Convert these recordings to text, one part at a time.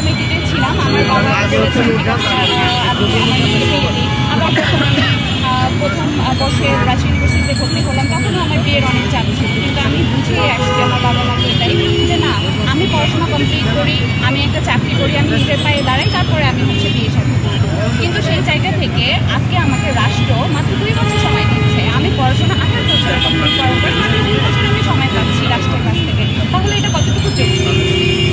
ইন্টারমিডিয়েটে ছিলাম, আমার বাবা বলেছেন ঠিক আছে আমার বিয়ে দিই। আবার যখন আমি প্রথম বর্ষে রাজশাহী ইউনিভার্সিটিতে ভর্তি হলাম তখনও আমার বিয়ের অনেক চাপ ছিল, কিন্তু আমি বুঝিয়ে আসছি আমার বাবা মাকে এটাই যে না, আমি পড়াশোনা কমপ্লিট করি, আমি একটা চাকরি করি, আমি নিজের পায়ে দাঁড়াই, তারপরে আমি বিয়ে শাদী করবো। কিন্তু সেই জায়গা থেকে আজকে আমাকে রাষ্ট্র মাত্র 2 বছর সময় দিচ্ছে। আমি পড়াশোনা 18 বছরে কমপ্লিট করার পর মাত্র 2 বছর আমি সময় পাচ্ছি রাষ্ট্রের কাছ থেকে। তাহলে এটা কতটুকু যোগ্য?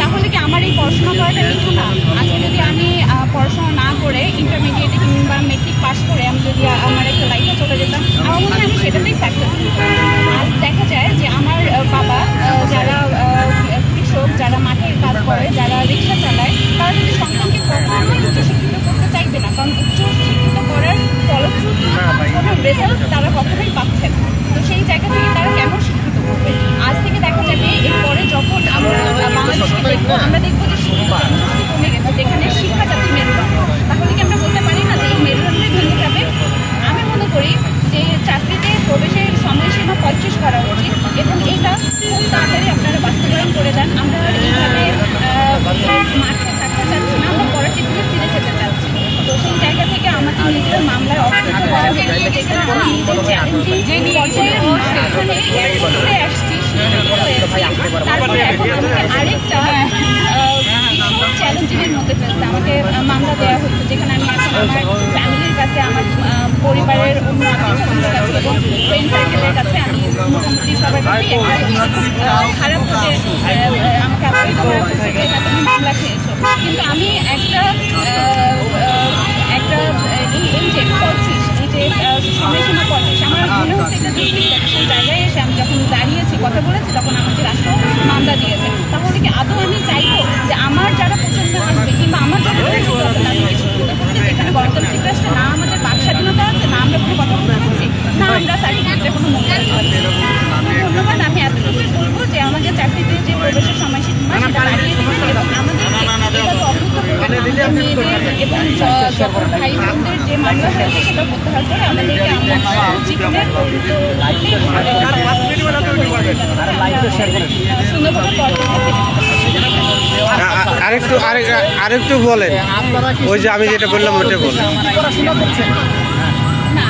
তাহলে কি আমার এই পড়াশোনা করাটা কিছু না? আজকে যদি আমি পড়াশোনা না করে ইন্টারমিডিয়েটে কিংবা মেট্রিক পাস করে আমি যদি আমার একটা লাইফে চলে যেতাম, আমার মনে হয় আমি সেটাতেই সাকসেসফুল। আজ দেখা যায় যে আমার বাবা যারা কৃষক, যারা মাঠের কাজ করে, যারা রিক্সা চালায়, তারা যদি সন্তানকে কখনোই উচ্চশিক্ষিত করতে চাইবে না, কারণ উচ্চশিক্ষিত করার ফলশ্রুতি কোনো রেজাল্ট তারা কখনোই পাচ্ছে না। তো সেই জায়গা থেকে তারা কেমন শিক্ষিত করবে? আজ থেকে দেখা যাবে এরপরে যখন আমরা বাংলাদেশকে দেখবো, আমরা দেখবো যে শিক্ষিত জনগোষ্ঠী কমে গেছে, যেখানে শিক্ষা জাতির মেরুদণ্ড। তাহলে কি আমরা বলতে পারি না যে এই মেরুদণ্ডই ভেঙে যাবে? আমি মনে করি যে চাকরিতে প্রবেশের সময়সীমা 35 করা উচিত এবং এইটা খুব তাড়াতাড়ি আপনারা বাস্তবায়ন করে দেন। আমরা এইভাবে মাঠে থাকতে চাচ্ছি না, আমরা পরের দিকে ফিরে যেতে চাচ্ছি। তো সেই জায়গা থেকে আমাকে নিজের মামলায় অবগত করা হয়েছে, যেখানে আমি নিজের চ্যালেঞ্জিং পর্যায়ে ঘুরে আসছি, তারপরে এখন আমাকে আরেকটা চ্যালেঞ্জিংয়ের মধ্যে ফেলছে, আমাকে মামলা দেওয়া হচ্ছে, যেখানে আমি এখন আমার ফ্যামিলির কাছে, আমার পরিবারের অন্য আত্মীয়স্বজনের কাছে এবং ফ্রেন্ড সার্কেলের কাছে আমি মোটামুটি সবার কাছে খারাপ যে আমাকে অপরাধ করা হচ্ছে যে তুমি মামলা খেয়েছো। কিন্তু আমি একটা এই যে 35, এই যে সময়সীমা 35, আমার মনে হচ্ছে এটা যুক্তি। সেই জায়গায় এসে আমি যখন দাঁড়িয়েছি, কথা বলেছি, তখন আমাকে রাষ্ট্র মামলা দিয়েছে। তাহলে কি আদৌ আমি চাইবো যে আমার যারা প্রজন্ম আসবে কিংবা আমার যারা পরিচিত আছে তাদেরকে শিক্ষিত করতে, যেখানে গণতান্ত্রিক রাষ্ট্রে না আমাদের বাক স্বাধীনতা আছে, না আমরা কোনো কথা বলতে পারছি, না আমরা সার্টিফিকেটের কোনো মূল্য দিতে পারছি। ধন্যবাদ। আমি এতটুকুই বলবো যে আমাদের চাকরিতে যে প্রবেশের সময়সীমা সেটা বাড়িয়ে দিতে এবং আমাদেরকে এটা তো অভূত মেয়েদের এবং সকল ভাই বোনদের যে মামলা হয়েছে সেটা প্রত্যাহার করে আমাদেরকে আমরা জীবনের সুন্দরভাবে আরেকটু বলেন, ওই যে আমি যেটা বললাম ওটা বলেন। না,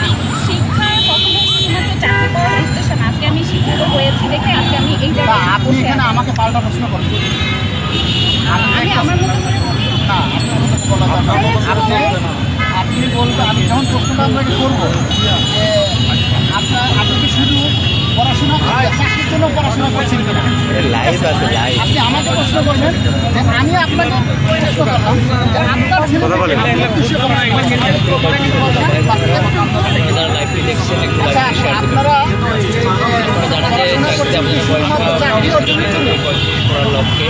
শিক্ষা কখনো শুধুমাত্র চাকরি করার উদ্দেশ্য না। আজকে আমি শিক্ষিত হয়েছি দেখে আজকে আমি এই জায়গায় আপনি এখানে আমাকে পাল্টা প্রশ্ন করেন। আমি আমার মতো করে বলি না, আপনি বলবেন, আমি যখন প্রশ্নটা আপনাকে করবো যে আপনি কি শুধু পড়াশোনা চাকরির জন্য পড়াশোনা করছেন কিনা, আপনি আমাকে প্রশ্ন করবেন যে আমি আপনাকে প্রশ্ন করলাম যে আপনার আপনারা লক্ষ্যে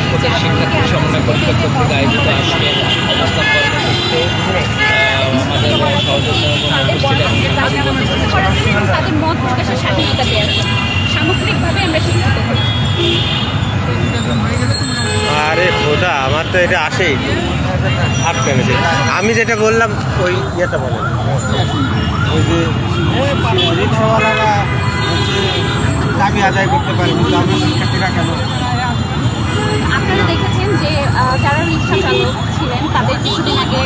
35 শিক্ষার্থী সমন্বয় পরীক্ষা কর্তৃক আয়োজিত আজকে অবস্থান কর্মসূচিতে আমাদের তাদের মত প্রকাশের স্বাধীনতা দেওয়ার জন্য সামগ্রিকভাবে আমরা শিক্ষিত হই। আরে খোদা, আমার তো এটা আসেই আটকানেছে। আমি যেটা বললাম ওই ইয়েটা বলেন, ওই যে রিক্সাওয়ালারা দাবি আদায় করতে পারে কিন্তু আমরা শিক্ষার্থীরা কেন? আপনারা দেখেছেন যে যারা রিক্সা চালক ছিলেন তাদের কিছুদিন আগে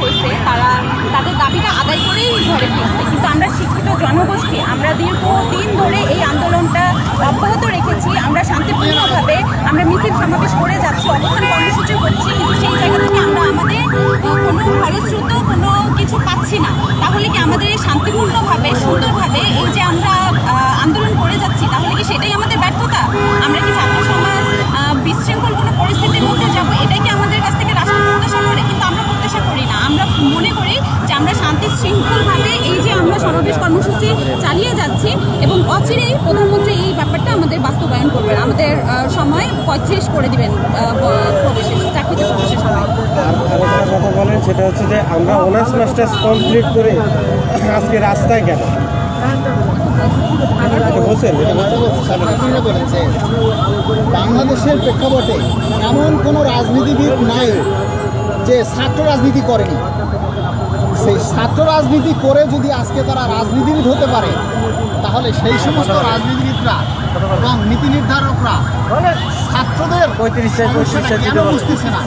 হয়েছে, তারা তাদের দাবিটা আদায় করেই ঘরে ফিরছে। কিন্তু আমরা শিক্ষিত জনগোষ্ঠী, আমরা দীর্ঘদিন ধরে এই আন্দোলনটা অব্যাহত রেখেছি। আমরা শান্তিপূর্ণভাবে আমরা মিছিল সমাবেশ করে যাচ্ছি, অবস্থান কর্মসূচি করছি, কিন্তু সেই জায়গা থেকে আমরা আমাদের কোনো ফলশ্রুত কোনো কিছু পাচ্ছি না। তাহলে কি আমাদের এই শান্তিপূর্ণভাবে সুন্দরভাবে এই যে আমরা আন্দোলন করে যাচ্ছি, তাহলে কি সেটাই আমাদের ব্যর্থতা? আমরা কি ছাত্র সমাজ বিশৃঙ্খল কোনো পরিস্থিতির মধ্যে যাবো, এটাই কি আমাদের কাছ থেকে রাষ্ট্র প্রত্যাশা করে? কিন্তু আমরা প্রত্যাশা করি না। আমরা মনে করি যে আমরা শান্তি শৃঙ্খলভাবে এই যে আমরা সমাবেশ কর্মসূচি চালিয়ে যাচ্ছি এবং অচিরেই প্রধানমন্ত্রী এই ব্যাপারটা আমাদের বাস্তবায়ন করবেন। আমাদের সময় 35 করে দিবেন প্রবেশের, চাকরিতে প্রবেশের সময়। আরেকটা কথা বলেন, সেটা হচ্ছে যে আমরা অনার্স মাস্টার্স কমপ্লিট করে আজকে রাস্তায় কেন বাংলাদেশের প্রেক্ষাপটে এমন কোনো রাজনীতিবিদ নাই যে ছাত্র রাজনীতি করেনি। সেই ছাত্র রাজনীতি করে যদি আজকে তারা রাজনীতিবিদ হতে পারে, তাহলে সেই সমস্ত রাজনীতিবিদরা এবং নীতি নির্ধারকরা ছাত্রদের 35 কেন বুঝতেছে না,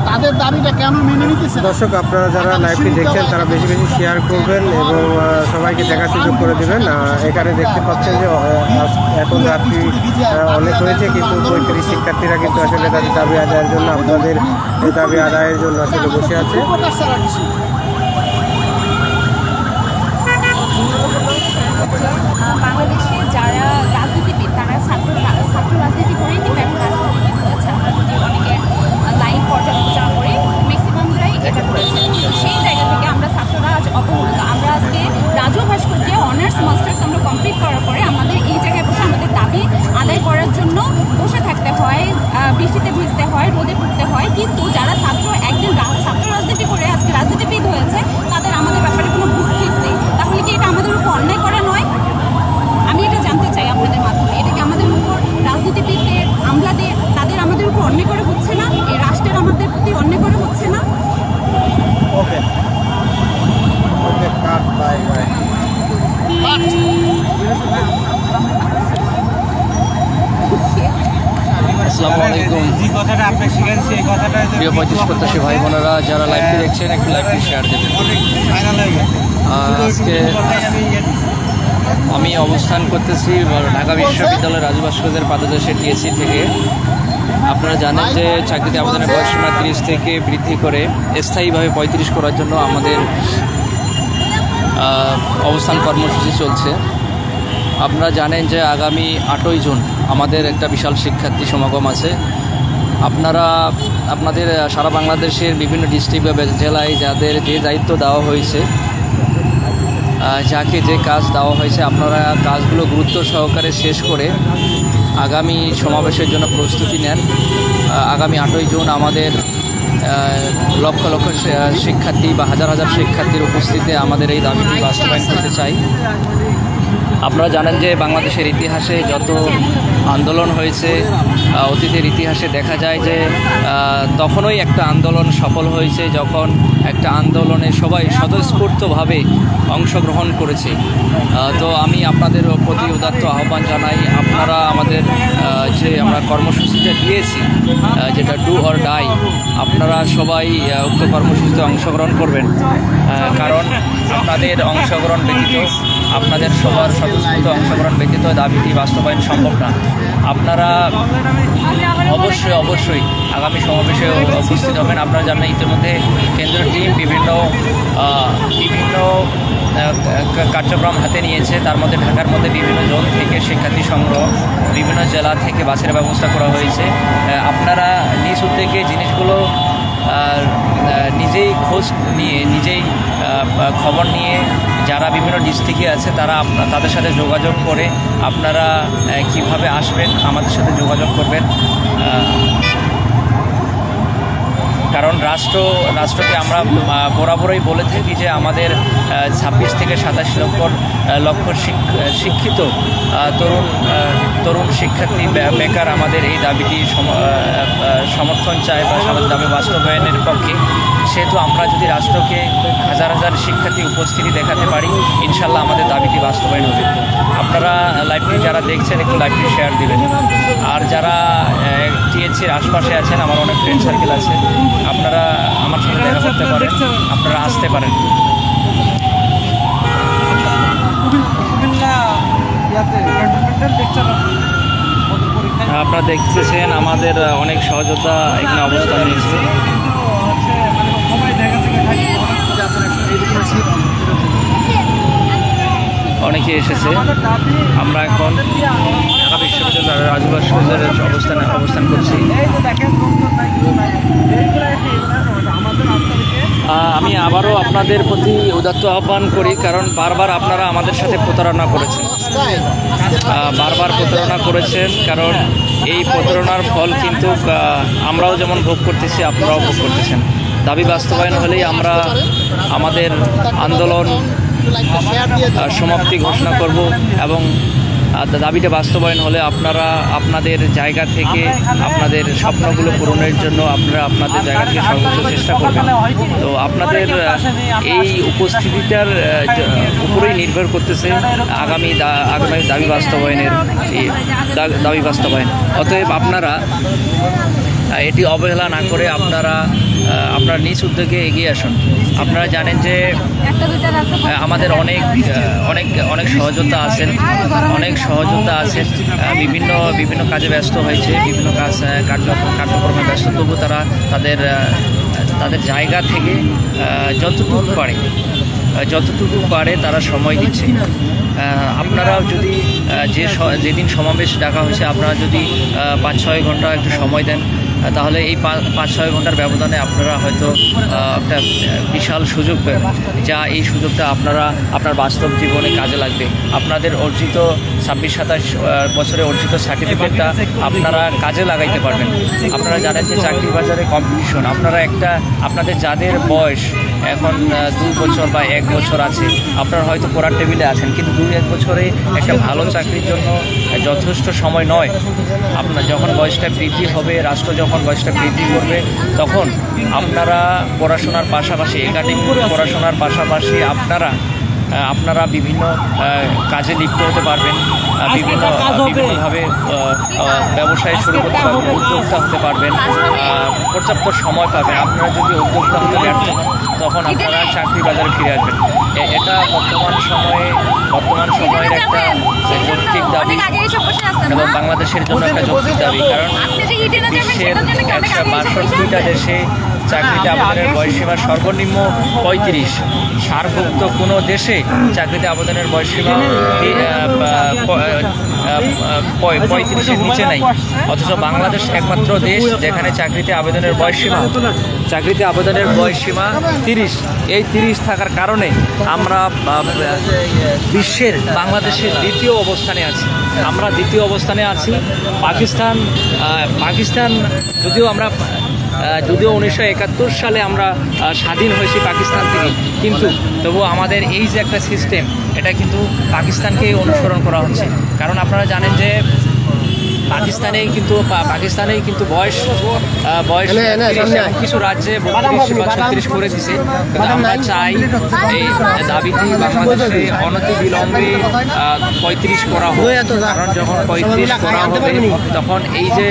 তাদের দাবিটা কেন মেনে নিতেছে না? দর্শক আপনারা যারা লাইভটি দেখছেন তারা বেশি বেশি শেয়ার করবেন এবং সবাইকে দেখার সুযোগ করে দেবেন। এখানে দেখতে পাচ্ছেন যে এখন রাত্রি অনেক হয়েছে, কিন্তু 35 শিক্ষার্থীরা কিন্তু আসলে তাদের দাবি আদায়ের জন্য, আপনাদের এই দাবি আদায়ের জন্য আসলে বসে আছে। বাংলাদেশে যারা রাজনীতিবিদ তারা ছাত্র রাজনীতি করেই কিন্তু এখন রাজনীতিবিদ হয়েছে। আমরা যদি অনেকে লাইভ পর্যালোচনা করি, ম্যাক্সিমামরাই এটা করেছে। তো সেই জায়গা থেকে আমরা ছাত্ররা আজ অবহেলিত। আমরা আজকে রাজু ভাস্কর্যে অনার্স মাস্টার্স আমরা কমপ্লিট করার পরে আমাদের এই জায়গায় বসে আমাদের দাবি আদায় করার জন্য বসে থাকতে হয়, বৃষ্টিতে ভিজতে হয়, রোদে পড়তে হয়। কিন্তু যারা ছাত্র একদিন ছাত্র রাজনীতি করে আজকে রাজনীতিবিদ হয়েছে, তাদের আমাদের ব্যাপারে কোনো ভূক্ষেপ নেই। তাহলে কি এটা আমাদের উপর অন্যায় করা নয়? আমি এটা জানতে চাই আপনাদের মাধ্যমে, এটা কি আমাদের উপর রাজনীতিবিদদের, আমলাদের, তাদের আমাদের উপর অন্যায় করে হচ্ছে না? এই রাষ্ট্রের আমাদের প্রতি অন্যায় করে হচ্ছে না? ওকে ওকে, কাট, বাই বাই। আসসালামু আলাইকুম প্রিয় 35 প্রত্যাশী ভাই বোনেরা, যারা লাইভটি দেখছেন একটু লাইভটি শেয়ার দেবেন। আজকে আমি অবস্থান করতেছি ঢাকা বিশ্ববিদ্যালয়ের রাজু ভাস্কর্যের পাদদেশে টিএসসি থেকে। আপনারা জানেন যে চাকরিতে আবেদনের বয়সসীমা 30 থেকে বৃদ্ধি করে স্থায়ীভাবে 35 করার জন্য আমাদের অবস্থান কর্মসূচি চলছে। আপনারা জানেন যে আগামী 8ই জুন আমাদের একটা বিশাল শিক্ষার্থী সমাগম আছে। আপনারা আপনাদের সারা বাংলাদেশের বিভিন্ন ডিস্ট্রিক্ট বা জেলায় যাদের যে দায়িত্ব দেওয়া হয়েছে, যাকে যে কাজ দেওয়া হয়েছে, আপনারা কাজগুলো গুরুত্ব সহকারে শেষ করে আগামী সমাবেশের জন্য প্রস্তুতি নেন। আগামী 8ই জুন আমাদের লক্ষ লক্ষ শিক্ষার্থী বা হাজার হাজার শিক্ষার্থীর উপস্থিতিতে আমাদের এই দাবিটি বাস্তবায়ন করতে চাই। আপনারা জানেন যে বাংলাদেশের ইতিহাসে যত আন্দোলন হয়েছে, অতীতের ইতিহাসে দেখা যায় যে তখনই একটা আন্দোলন সফল হয়েছে যখন একটা আন্দোলনে সবাই স্বতঃস্ফূর্তভাবে অংশগ্রহণ করেছে। তো আমি আপনাদের প্রতি উদাত্ত আহ্বান জানাই, আপনারা আমাদের যে আমরা কর্মসূচিটা দিয়েছি যেটা ডু অর ডাই, আপনারা সবাই উক্ত কর্মসূচিতে অংশগ্রহণ করবেন। কারণ আপনাদের অংশগ্রহণ ব্যতীত, আপনাদের সবার স্বতঃস্ফূর্ত অংশগ্রহণ ব্যতীত দাবিটি বাস্তবায়ন সম্ভব না। আপনারা অবশ্যই আগামী সমাবেশে উপস্থিত হবেন। আপনারা জানেন ইতিমধ্যে কেন্দ্রীয় টিম বিভিন্ন কার্যক্রম হাতে নিয়েছে। তার মধ্যে ঢাকার মধ্যে বিভিন্ন জোন থেকে শিক্ষার্থী সংগ্রহ, বিভিন্ন জেলা থেকে বাসের ব্যবস্থা করা হয়েছে। আপনারা নিজ উদ্যোগে জিনিসগুলো নিজেই খোঁজ নিয়ে, নিজেই খবর নিয়ে, যারা বিভিন্ন ডিস্ট্রিক্টে আছে তাদের সাথে যোগাযোগ করে আপনারা কিভাবে আসবেন আমাদের সাথে যোগাযোগ করবেন। কারণ রাষ্ট্রকে আমরা বরাবরই বলে থাকি যে আমাদের 26 থেকে 27 লক্ষ শিক্ষিত তরুণ শিক্ষার্থী বেকার আমাদের এই দাবিটি সমর্থন চায় বা সমাজ দাবি বাস্তবায়নের পক্ষে। সেহেতু আমরা যদি রাষ্ট্রকে হাজার হাজার শিক্ষার্থী উপস্থিতি দেখাতে পারি, ইনশাল্লাহ আমাদের দাবিটি বাস্তবায়ন হবে। আপনারা লাইভটি যারা দেখছেন একটু লাইভটি শেয়ার দিবেন। আর যারা টিএসসির আশপাশে আছেন, আমার অনেক ফ্রেন্ড সার্কেল আছে, আপনারা আমার সাথে দেখা করতে পারেন, আপনারা আসতে পারেন। আপনারা দেখতেছেন আমাদের অনেক সহযোদ্ধা এখানে অবস্থান নিয়েছে। অনেকে এসেছে। আমরা এখন ঢাকা বিশ্ববিদ্যালয়ের রাজু ভাস্কর্যের অবস্থান করছি। আমি আবারও আপনাদের প্রতি উদাত্ত আহ্বান করি, কারণ বারবার আপনারা আমাদের সাথে প্রতারণা করেছেন, কারণ এই প্রতারণার ফল কিন্তু আমরাও যেমন ভোগ করতেছি, আপনারাও ভোগ করতেছেন। দাবি বাস্তবায়ন হলেই আমরা আমাদের আন্দোলন সমাপ্তি ঘোষণা করব এবং দাবিটা বাস্তবায়ন হলে আপনারা আপনাদের জায়গা থেকে আপনাদের স্বপ্নগুলো পূরণের জন্য আপনারা আপনাদের জায়গা থেকে সর্বোচ্চ চেষ্টা করবেন। তো আপনাদের এই উপস্থিতিটার উপরেই নির্ভর করতেছে আগামী দাবি বাস্তবায়নের দাবি বাস্তবায়ন। অতএব আপনারা এটি অবহেলা না করে আপনারা আপনার নিজ উদ্যোগে এগিয়ে আসুন। আপনারা জানেন যে আমাদের অনেক সহযোদ্ধা আছেন, বিভিন্ন কাজে ব্যস্ত হয়েছে, বিভিন্ন কার্যক্রমে ব্যস্ত, তবু তারা তাদের জায়গা থেকে যতটুকু পারে তারা সময় দিচ্ছে। আপনারাও যদি যেদিন সমাবেশ ডাকা হয়েছে আপনারা যদি 5-6 ঘন্টা একটু সময় দেন, তাহলে এই 5-6 ঘন্টার ব্যবধানে আপনারা হয়তো একটা বিশাল সুযোগ পাবেন, যা এই সুযোগটা আপনার বাস্তব জীবনে কাজে লাগবে। আপনাদের অর্জিত 26-27 বছরে অর্জিত সার্টিফিকেটটা আপনারা কাজে লাগাইতে পারবেন। আপনারা জানেন যে চাকরি বাজারে কম্পিটিশন, আপনাদের যাদের বয়স এখন 2 বছর বা 1 বছর আছে, আপনারা হয়তো পড়ার টেবিলে আছেন, কিন্তু 2-1 বছরে একটা ভালো চাকরির জন্য যথেষ্ট সময় নয়। আপনার যখন বয়সটা বৃদ্ধি হবে, রাষ্ট্র যখন বয়সটা বৃদ্ধি করবে, তখন আপনারা পড়াশোনার পাশাপাশি, একাডেমিক পড়াশোনার পাশাপাশি আপনারা বিভিন্ন কাজে লিপ্ত হতে পারবেন, বিভিন্নভাবে ব্যবসায় শুরু করতে পারবেন, উদ্যোক্তা হতে পারবেন, পর্যাপ্ত সময় পাবেন। আপনারা যদি উদ্যোক্তা হতে ব্যর্থ হন, তখন আপনারা চাকরি বাজারে ফিরে আসবেন। এটা বর্তমান সময়ের একটা যৌক্তিক দাবি এবং বাংলাদেশের জন্য একটা যৌক্তিক দাবি, কারণ বিশ্বের 162টা দেশে চাকরিতে আবেদনের বয়সসীমা সর্বনিম্ন 35। সার্কভুক্ত কোনো দেশে চাকরিতে আবেদনের বয়সসীমা 35-এর নিচে নাই। অথচ বাংলাদেশ একমাত্র দেশ যেখানে চাকরিতে আবেদনের বয়সসীমা 30। এই 30 থাকার কারণে আমরা বাংলাদেশের দ্বিতীয় অবস্থানে আছি। পাকিস্তান যদিও 1971 সালে আমরা স্বাধীন হয়েছি পাকিস্তান থেকে, কিন্তু তবু আমাদের এই যে একটা সিস্টেম, এটা কিন্তু পাকিস্তানকেই অনুসরণ করা হচ্ছে। কারণ আপনারা জানেন যে পাকিস্তানেই কিন্তু বয়স কিছু রাজ্যে 32 বা 36 করে দিছে। আমরা চাই এই দাবিটি বাংলাদেশে অনতিবিলম্বে 35 করা হোক, কারণ যখন 35 করা হবে তখন এই যে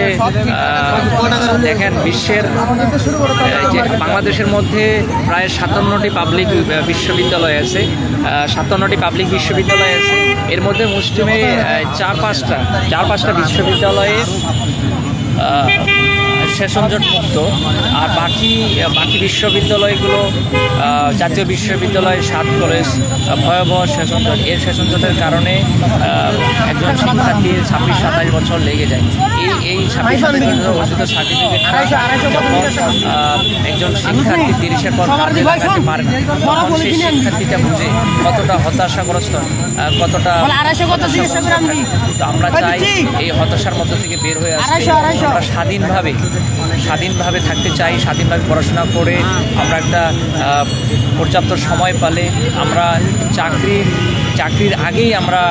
দেখেন বিশ্বের বাংলাদেশের মধ্যে প্রায় 57টি পাবলিক বিশ্ববিদ্যালয় আছে, 57টি পাবলিক বিশ্ববিদ্যালয় আছে। এর মধ্যে মুসলিমে 4-5টা বিশ্ববিদ্যালয়ে সেশনজট মুক্ত, আর বাকি বিশ্ববিদ্যালয়গুলো জাতীয় বিশ্ববিদ্যালয় 7 কলেজ ভয়াবহ সেশনজট। এর সেশনজটের কারণে একজন শিক্ষার্থীর 26-27 বছর লেগে যায়। এই 26-27 বছর অর্জিত সার্টিফিকেট একজন শিক্ষার্থী 30-এর পর কাজে লাগাতে পারে না, তখন সেই শিক্ষার্থীটা বুঝে কতটা হতাশাগ্রস্ত, কতটা। তো আমরা চাই এই হতাশার মধ্য থেকে বের হয়ে আসতে আমরা স্বাধীনভাবে থাকতে চাই। স্বাধীনভাবে পড়াশোনা করে আমরা একটা পর্যাপ্ত সময় পালে আমরা চাকরির আগেই আমরা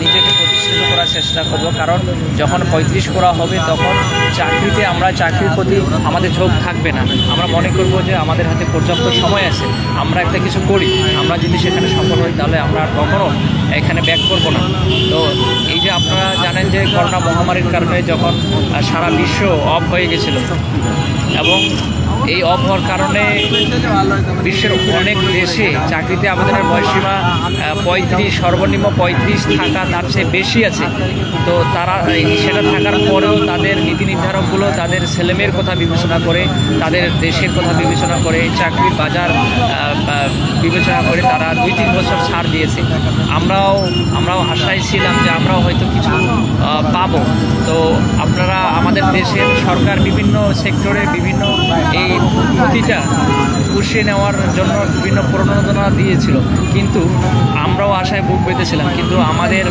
নিজেকে প্রতিষ্ঠিত করার চেষ্টা করব। কারণ যখন 35 করা হবে তখন চাকরির প্রতি আমাদের ঝোঁক থাকবে না। আমরা মনে করব যে আমাদের হাতে পর্যাপ্ত সময় আছে, আমরা একটা কিছু করি, আমরা যদি সেখানে সফল হই তাহলে আমরা আর কখনো এখানে ব্যাক করব না। তো এই যে আপনারা জানেন যে করোনা মহামারীর কারণে যখন সারা বিশ্ব অফ হয়ে গেছিল, এবং এই অফ হওয়ার কারণে বিশ্বের অনেক দেশে চাকরিতে আবেদনের বয়সসীমা 35, সর্বনিম্ন 35 থাকা তার চেয়ে বেশি আছে। তো তারা সেটা থাকার পরেও তাদের নীতি নির্ধারকগুলো তাদের ছেলেমেয়ের কথা বিবেচনা করে, তাদের দেশের কথা বিবেচনা করে, চাকরির বাজার বিবেচনা করে তারা 2-3 বছর ছাড় দিয়েছে। আমরাও আশায় ছিলাম যে আমরাও হয়তো কিছু পাবো। তো আপনারা আমাদের দেশের সরকার বিভিন্ন সেক্টরে বিভিন্ন এই প্রতিটা পুষিয়ে নেওয়ার জন্য বিভিন্ন প্রণোদনা দিয়েছিল, কিন্তু আমরাও আশায় বুক পেতেছিলাম। কিন্তু আমাদের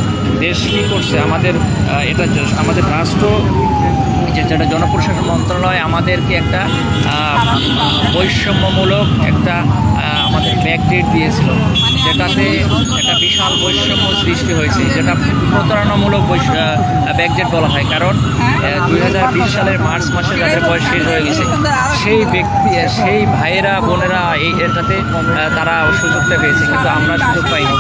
দেশ কী করছে, আমাদের রাষ্ট্র যেটা জনপ্রশাসন মন্ত্রণালয় আমাদেরকে একটা বৈষম্যমূলক একটা আমাদের ব্যাকডেট দিয়েছিল। যেটাতে একটা বিশাল বৈষম্য সৃষ্টি হয়েছে, যেটা প্রতারণামূলক ব্যাকডেট বলা হয়। কারণ 2020 সালের মার্চ মাসে যাদের বয়স শেষ হয়ে গেছে সেই ভাইয়েরা বোনেরা এটাতে তারা সুযোগটা পেয়েছে, কিন্তু আমরা সুযোগ পাইনি।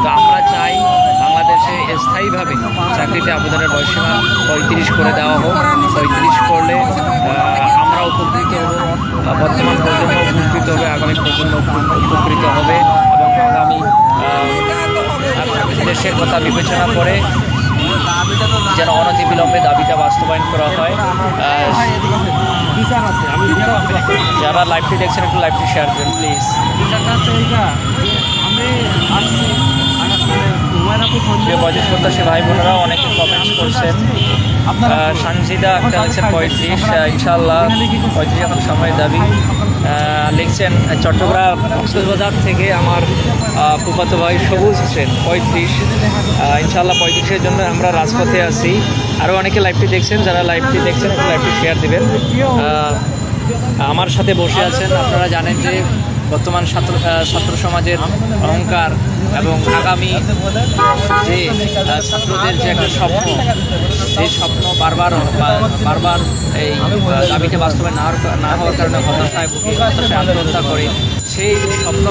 তো আমরা চাই বাংলাদেশে স্থায়ীভাবে চাকরিতে আবেদনের বয়সীমা 35 করে দেওয়া হোক। 35 করলে আমরা উপকৃত হব, বর্তমান প্রজন্ম উপকৃত হবে, আগামী প্রজন্ম উপকৃত হবে এবং আগামী দেশের কথা বিবেচনা করে যেন অনতিবিলম্বে দাবিটা বাস্তবায়ন করা হয়। যারা লাইভটি দেখছেন একটু লাইভটি শেয়ার করুন প্লিজ। বয়স প্রত্যাশী ভাই বোনেরা অনেকে কমেন্টস করছেন। সানজিদা একটা হচ্ছে 35, ইনশাআল্লাহ 35 এখন সময়ের দাবি লিখছেন। চট্টগ্রাম কক্সবাজার থেকে আমার ফুফাতো ভাই সবুজ হোসেন 35, ইনশাআল্লাহ 35-এর জন্য আমরা রাজপথে আছি। আরও অনেকে লাইভটি দেখছেন, যারা লাইভটি দেখছেন একটু লাইভটি শেয়ার দেবেন। আমার সাথে বসে আছেন, আপনারা জানেন যে বর্তমান ছাত্র সমাজের অহংকার এবং আগামী যে ছাত্রদের যে একটা স্বপ্ন, সেই স্বপ্ন বারবার এই দাবিতে বাস্তবায়ন না হওয়ার কারণে হতাশায় আত্মহত্যা করে, সেই স্বপ্ন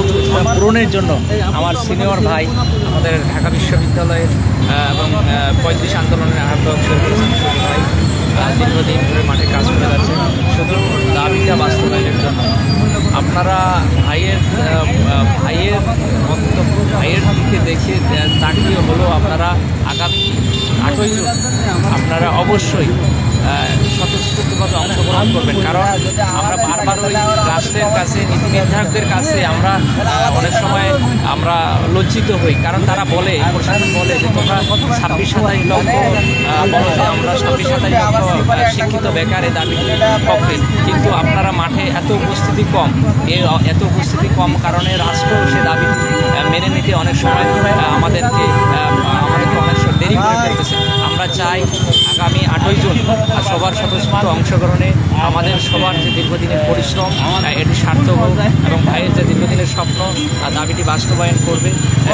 পূরণের জন্য আমার সিনিয়র ভাই আমাদের ঢাকা বিশ্ববিদ্যালয়ের এবং 35 আন্দোলনের আহ্বায়ক ভাই দীর্ঘদিন ধরে মাঠে কাজ করে যাচ্ছেন শুধু দাবিটা বাস্তবায়নের জন্য। আপনারা ভাইয়ের বক্তব্য, ভাইয়ের দিকে দেখে তাকিয়ে হলো আপনারা আগামী 8ই জুন আপনারা অবশ্যই স্বতঃস্ফূর্তভাবে অংশগ্রহণ করবেন। কারণ আমরা বারবার ওই রাষ্ট্রের কাছে, নীতি নির্ধারকদের কাছে আমরা অনেক সময় আমরা লজ্জিত হই। কারণ তারা বলে, প্রশাসন বলে যে তোমরা 26-27 লক্ষ বলো যে আমরা 26-27 লক্ষ শিক্ষিত বেকারে দাবি পক্ষে, কিন্তু আপনারা মাঠে এত উপস্থিতি কম। এত উপস্থিতি কম কারণে রাষ্ট্র সে দাবি মেনে নিতে অনেক সময় আমাদেরকে অনেক সময় দেরি করে ফেলতেছে। আমরা চাই আগামী 8ই জুন সবার স্বতঃস্ফূর্ত অংশগ্রহণে আমাদের সবার যে দীর্ঘদিনের পরিশ্রম এটি সার্থক হোক এবং ভাইয়ের যে দীর্ঘদিনের স্বপ্ন দাবিটি বাস্তবায়ন করবে,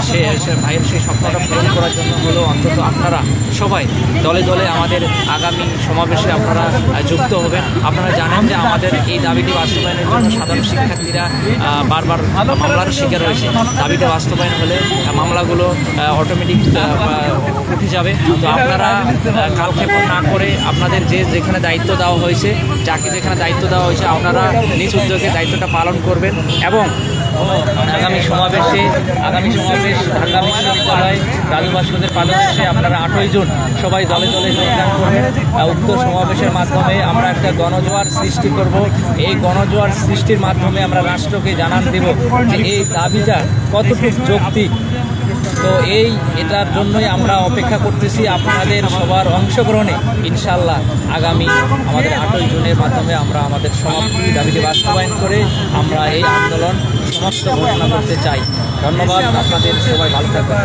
সে ভাইয়ের সেই স্বপ্নটা পূরণ করার জন্য হলেও অন্তত আপনারা সবাই দলে দলে আমাদের আগামী সমাবেশে আপনারা যুক্ত হবেন। আপনারা জানেন যে আমাদের এই দাবিটি বাস্তবায়নের জন্য সাধারণ শিক্ষার্থীরা বারবার মামলার শিকার হয়েছে। দাবিটা বাস্তবায়ন হলে মামলাগুলো অটোমেটিক উঠে যাবে। তো আপনারা কালক্ষেপণ না করে আপনাদের যেখানে দায়িত্ব দেওয়া হয়েছে, যাকে যেখানে দায়িত্ব দেওয়া হয়েছে আপনারা নিজ উদ্যোগে দায়িত্বটা পালন করবেন এবং আগামী সমাবেশ ঢাকা বিশ্ববিদ্যালয় রাজু ভাস্কর্যের পাদদেশে আপনারা 8ই জুন সবাই দলে দলে যোগদান করবেন। উক্ত সমাবেশের মাধ্যমে আমরা একটা গণজোয়ার সৃষ্টি করব। এই গণজোয়ার সৃষ্টির মাধ্যমে আমরা রাষ্ট্রকে জানান দেব যে এই দাবিটা কতটুকু যৌক্তিক। তো এটার জন্যই আমরা অপেক্ষা করতেছি আপনাদের সবার অংশগ্রহণে। ইনশাল্লাহ আগামী আমাদের 8ই জুনের মাধ্যমে আমরা আমাদের সমাপ্তি দাবিটি বাস্তবায়ন করে আমরা এই আন্দোলন সমাপ্ত ঘোষণা করতে চাই। ধন্যবাদ, আপনাদের সবাই ভালো থাকবেন।